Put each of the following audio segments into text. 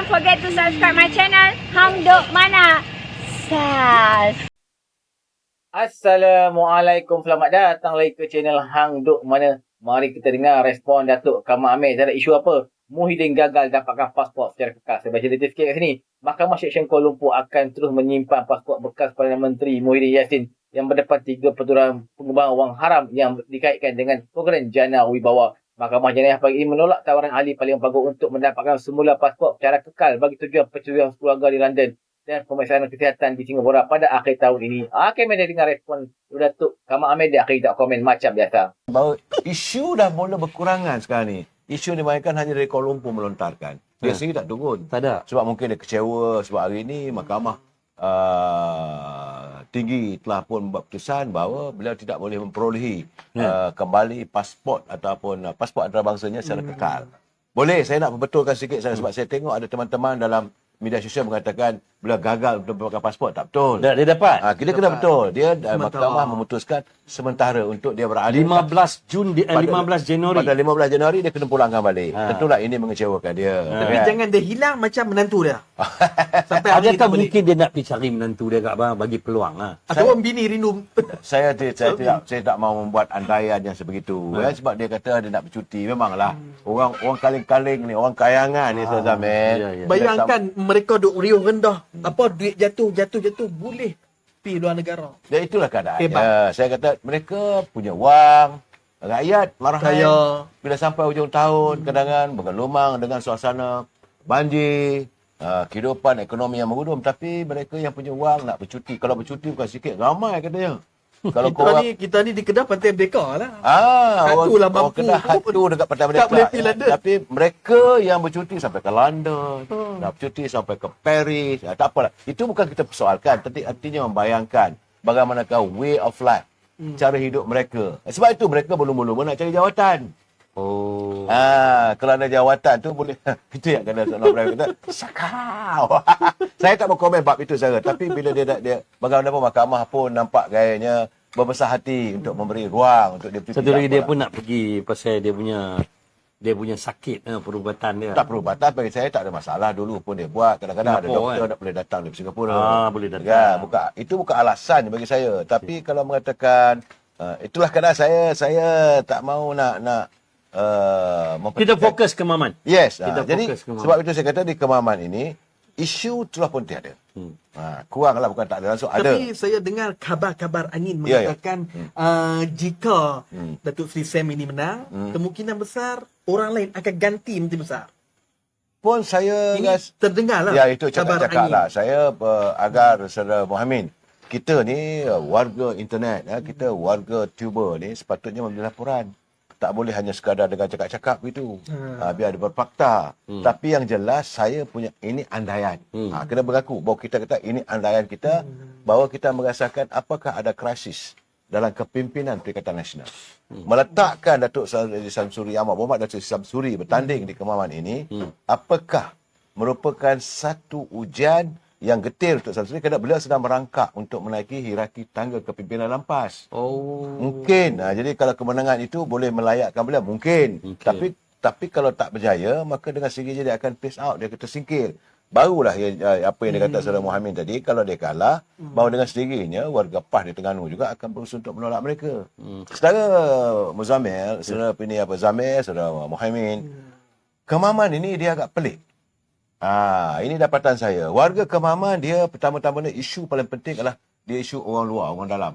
forget to subscribe my channel Hang Duk Mana. Sas. Assalamualaikum, selamat datang lagi ke channel Hang Duk Mana. Mari kita dengar respon Datuk Kamar Amir terhadap isu apa? Muhyiddin gagal dapatkan pasport secara kekal. Saya baca detail sikit kat sini. Mahkamah Seksyen Kuala Lumpur akan terus menyimpan pasport bekas Perdana Menteri Muhyiddin Yassin yang berdepan 3 pertuduhan pengembangan wang haram yang dikaitkan dengan program Jana Wibawa. Mahkamah Jenayah pagi ini menolak tawaran ahli paling bagus untuk mendapatkan semula pasport secara kekal bagi tujuan percutian keluarga di London dan pemeriksaan kesihatan di Singapura pada akhir tahun ini. Okey, mari dengar respon Datuk Kamar Amir di akhir tak komen macam biasa. Bahawa isu dah mula berkurangan sekarang ni. Isu ni mainkan hanya dari Kuala Lumpur melontarkan. Dia sendiri tak turun. Tak ada. Sebab mungkin dia kecewa sebab hari ini mahkamah tinggi telah pun membuat keputusan bahawa beliau tidak boleh memperolehi kembali pasport ataupun pasport antarabangsanya secara kekal. Boleh saya nak perbetulkan sikit sebab saya tengok ada teman-teman dalam media sosial mengatakan beliau gagal untuk mendapatkan pasport. Tak betul. Dia dapat. Kita kena betul. Dia mahkamah memutuskan sementara untuk dia berada 15 Januari. Pada 15 Januari dia kena pulangkan balik. Tentulah ini mengecewakan dia. Tapi jangan dia hilang macam menantu dia. Sampai hari Adakah kita balik. mungkin dia nak pergi cari menantu dia kat abang bagi peluang lah. Atau bini rindu. Saya tak mau membuat andaian yang sebegitu. Sebab dia kata dia nak bercuti. Memanglah orang kaling-kaling ni, orang kayangan ni Tuan Zamir. Bayangkan mereka duk riuh rendah. Apa duit jatuh boleh pergi luar negara. Dan itulah keadaannya. Hebat. Saya kata mereka punya wang. Rakyat marah Kaya. bila sampai hujung tahun kadang-kadang bergelumang dengan suasana banjir, kehidupan ekonomi yang mengudum, tapi mereka yang punya wang nak bercuti. Kalau bercuti bukan sikit, ramai katanya. Kalau Kita ni di Kedah Pantai Merdeka lah. Satu lah mampu. Kedah satu dekat Pantai Merdeka. Tak boleh pergi London. Tapi mereka yang bercuti sampai ke London, nak bercuti sampai ke Paris, tak apalah. Itu bukan kita persoalkan, tapi artinya membayangkan bagaimanakah way of life, cara hidup mereka. Sebab itu mereka belum-belum nak cari jawatan. Oh. Kalau ada jawatan tu boleh itu yang kena Tuan Ibrahim kata sakau. Saya tak mau komen bab itu saya, tapi bila dia bagaimanapun mahkamah pun nampak gayanya berbesar hati untuk memberi ruang untuk dia bercuti. Satu lagi dia pun nak pergi pasal dia punya sakit perubatan dia. Tak perubatan bagi saya tak ada masalah. Dulu pun dia buat, kadang-kadang ada doktor nak boleh datang dari Singapura. Boleh datang. Itu bukan alasan bagi saya. Tapi kalau mengatakan itulah kadang saya tak mau nak Kita fokus ke Maman. Yes. fokus Jadi ke Maman. sebab itu saya kata di Kemaman ini isu telah pun tiada. Kuranglah bukan tak ada, langsung ada. Tapi saya dengar kabar-kabar angin Ya, ya. mengatakan jika Datuk Seri Sam ini menang, kemungkinan besar orang lain akan ganti Menteri Besar. Pun saya Ini terdengar lah. Ya, itu kabar cakap angin. lah. Saya agar Saudara Mohamed, kita ni warga internet, kita warga tuber ni sepatutnya memberi laporan. Tak boleh hanya sekadar dengan cakap-cakap begitu. Biar ada berfakta. Tapi yang jelas saya punya ini andaian. Kena mengaku bahawa kita kata ini andaian kita, bahawa kita merasakan apakah ada krisis dalam kepimpinan Perikatan Nasional. Meletakkan Datuk Seri Samsuri, Ahmad Mohamad Datuk Seri Samsuri bertanding di Kemaman ini, apakah merupakan satu ujian yang getir untuk Samsuri kerana beliau sedang merangkak untuk menaiki hierarki tangga kepimpinan lampas. Mungkin. Jadi kalau kemenangan itu boleh melayakkan beliau. Mungkin. Tapi kalau tak berjaya, maka dengan sendirinya dia akan pace out. Dia kata singkir. Barulah apa yang dia kata Saudara Mohamed tadi. Kalau dia kalah, bahawa dengan sendirinya warga PAS di Terengganu juga akan berusaha untuk menolak mereka. Saudara Muzammil, Saudara Zamir, Saudara Mohamed, Kemaman ini dia agak pelik. Ini dapatan saya. Warga Kemaman dia pertama-tama isu paling penting adalah dia isu orang luar, orang dalam.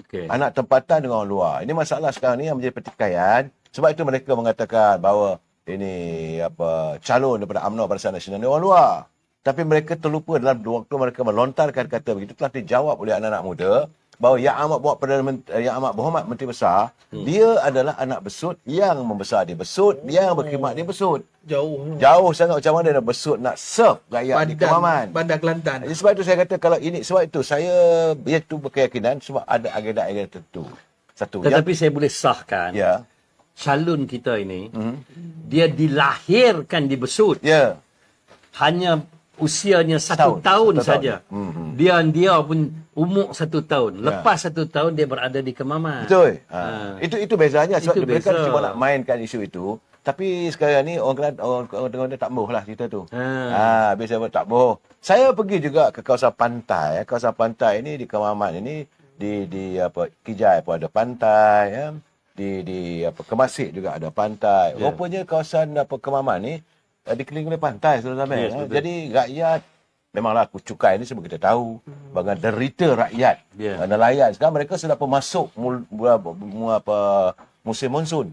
Okay. Anak tempatan dengan orang luar. Ini masalah sekarang ni yang menjadi pertikaian. Sebab itu mereka mengatakan bahawa ini calon daripada UMNO Barisan Nasional ni orang luar. Tapi mereka terlupa dalam waktu mereka melontarkan kata begitu telah dijawab oleh anak-anak muda bahawa Yang Amat Berhormat Menteri Besar, dia adalah anak besut yang membesar di besut, yang berkhidmat di besut. Jauh sangat macam mana nak besut nak serve rakyat di Kemaman. Bandar Kelantan. Jadi sebab itu saya kata kalau ini, sebab itu saya itu berkeyakinan sebab ada agenda-agenda tertentu. Satu. Tetapi saya boleh sahkan. Ya. Calon kita ini, dia dilahirkan di Besut. Ya. Hanya usianya satu tahun saja. Dia pun umur 1 tahun. Lepas 1 tahun dia berada di Kemaman. Betul. Itu bezanya sebab Itu mereka beza. cuma nak mainkan isu itu. Tapi sekarang ni orang tak boh lah cerita tu. Ha. Biasa tak boh. Saya pergi juga ke kawasan pantai. Kawasan pantai ini di Kemaman ini di Kijai pun ada pantai ya. Di Kemasik juga ada pantai. Ya. Rupanya kawasan Kemaman ni dikelilingi oleh pantai saudara Zamir. Yes, betul. Jadi rakyat memanglah cukai ni semua kita tahu bagaimana derita rakyat nelayan. Sekarang mereka sudah masuk musim monsun.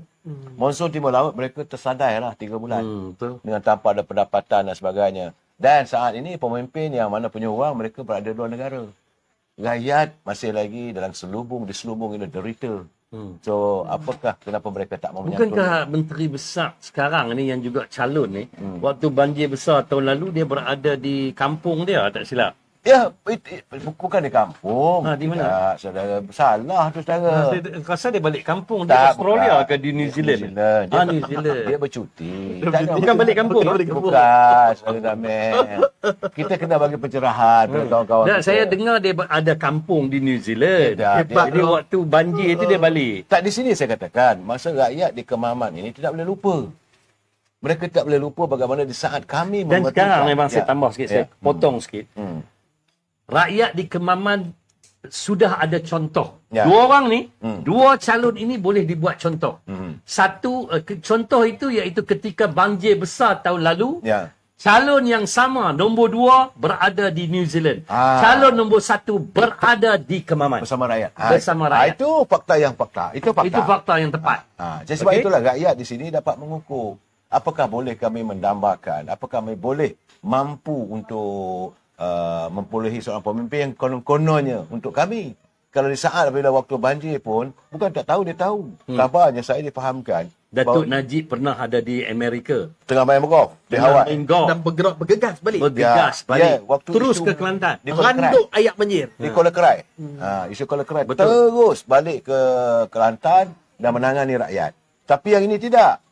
Monsun timur laut mereka tersadai lah 3 bulan. Betul. Dengan tanpa ada pendapatan dan sebagainya. Dan saat ini pemimpin yang mana punya wang mereka berada di luar negara. Rakyat masih lagi dalam diselubung ini derita. So apakah kenapa mereka tak mau menyantuni? Bukankah Menteri Besar sekarang ni yang juga calon ni, waktu banjir besar tahun lalu dia berada di kampung dia, tak silap? Ya, bukan di kampung. Di mana? Tak, saudara. Salah tu saudara. Saya rasa dia balik kampung di Tak, Australia bukan. ke di New Zealand? New Zealand. Dia bercuti. Bukan balik kampung. Bukan, saudara Zamir. Kita kena bagi pencerahan pada kawan-kawan Dan kita. saya dengar dia ada kampung di New Zealand. Tidak, Jadi waktu banjir itu dia balik. Tak, di sini saya katakan, masa rakyat di Kemaman ini tidak boleh lupa. Mereka tak boleh lupa bagaimana di saat kami Dan sekarang memang saya Ya. tambah sikit, saya potong sikit. Rakyat di Kemaman sudah ada contoh. Ya. Dua orang ni, dua calon ini boleh dibuat contoh. Satu, contoh itu iaitu ketika banjir besar tahun lalu, Ya. calon yang sama, nombor 2, berada di New Zealand. Ah. Calon nombor 1 berada di Kemaman. Bersama rakyat. Bersama rakyat. Itu fakta yang fakta. Itu fakta. Itu fakta yang tepat. Jadi sebab Okey? itulah rakyat di sini dapat mengukur. Apakah boleh kami mendambakan? Apakah kami boleh mampu untuk memperolehi seorang pemimpin yang konon-kononnya untuk kami. Kalau di saat bila waktu banjir pun, bukan tak tahu, dia tahu. Kabarnya saya difahamkan. Datuk Najib pernah ada di Amerika. Tengah main golf di Hawaii. Main golf. Dan bergegas balik. Bergegas Ya, balik. ya, waktu Terus isu ke Kelantan. di Kuala Kerai. Randuk ayak banjir. Di Kuala Kerai. Isu Kuala Kerai. Betul. Terus balik ke Kelantan dan menangani rakyat. Tapi yang ini tidak.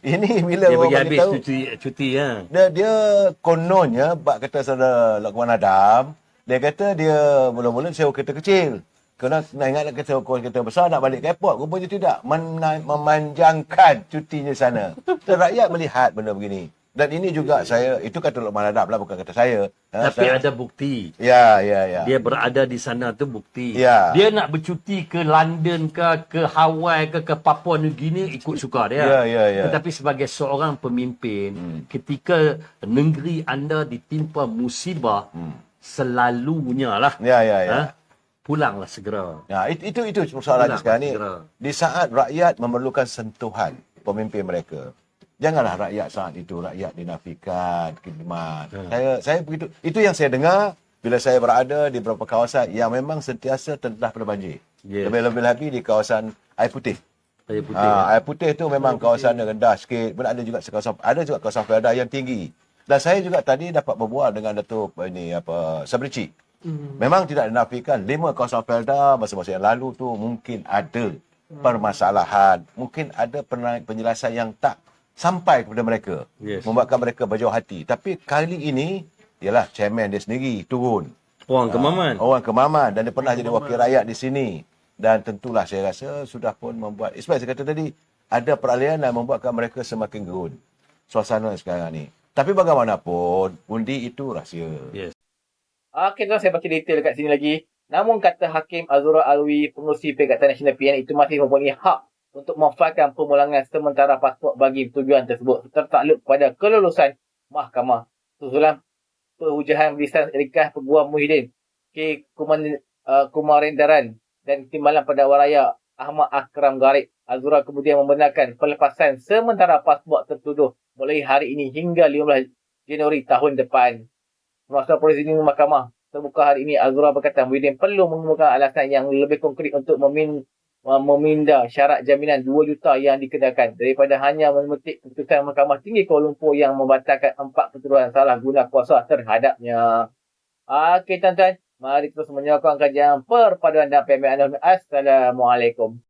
Ini bila Dia orang bagi habis tahu, cuti ya. dia kononnya, bak kata saudara Lokman Adam, dia kata dia mula-mula sewa kereta kecil. Kerana nak ingat nak sewa kereta besar nak balik ke airport. Rupanya tidak. Memanjangkan cutinya sana. Dan rakyat melihat benda begini. Dan ini juga itu kata Lokman Adam lah, bukan kata saya. Tapi Saya, ada bukti. Ya. Dia berada di sana tu bukti. Ya. Dia nak bercuti ke London ke Hawaii ke Papua New Guinea ikut suka dia. Ya. Tetapi sebagai seorang pemimpin, ketika negeri anda ditimpa musibah, selalunya lah. Ya. Pulanglah segera. Ya, itu persoalannya Pulang sekarang ni. segera. Di saat rakyat memerlukan sentuhan pemimpin mereka. Janganlah rakyat saat itu rakyat dinafikan, khidmat. Saya begitu. Itu yang saya dengar bila saya berada di beberapa kawasan yang memang sentiasa terdedah pada banjir. Yes. Lebih-lebih lagi di kawasan Air Putih. Air putih. ya. Air Putih itu memang kawasan yang rendah sikit. Ada juga kawasan Felda yang tinggi. Dan saya juga tadi dapat berbual dengan Datuk Sabrici. Memang tidak dinafikan 5 kawasan Felda masa-masa yang lalu tu mungkin ada permasalahan. Mungkin ada penjelasan yang tak sampai kepada mereka. Yes. Membuatkan mereka berjauh hati. Tapi kali ini, ialah chairman dia sendiri turun. Orang Kemaman. Orang Kemaman. Dan dia pernah jadi wakil rakyat di sini. Dan tentulah saya rasa sudah pun membuat, seperti saya kata tadi, ada peralihan yang membuatkan mereka semakin gerun. Suasana sekarang ni. Tapi bagaimanapun, undi itu rahsia. Yes. Okey, tuan, saya baca detail dekat sini lagi. Namun kata Hakim Azura Alwi, pengurusi Perikatan Nasional PN itu masih mempunyai hak untuk memanfaatkan pemulangan sementara pasport bagi tujuan tersebut tertakluk pada kelulusan mahkamah. Susulan perhujahan lisan Rikah Peguam Muhyiddin K. Kumarendaran dan Timbalan Pendakwa Raya Ahmad Akram Garib, Azura kemudian membenarkan pelepasan sementara pasport tertuduh mulai hari ini hingga 15 Januari tahun depan. Semasa prosiding mahkamah terbuka hari ini, Azura berkata Muhyiddin perlu mengemukakan alasan yang lebih konkret untuk meminda syarat jaminan 2 juta yang dikenakan daripada hanya memetik keputusan Mahkamah Tinggi Kuala Lumpur yang membatalkan 4 pertuduhan salah guna kuasa terhadapnya. Okey tuan-tuan, mari terus menyokong kajian perpaduan dan PMN. Assalamualaikum.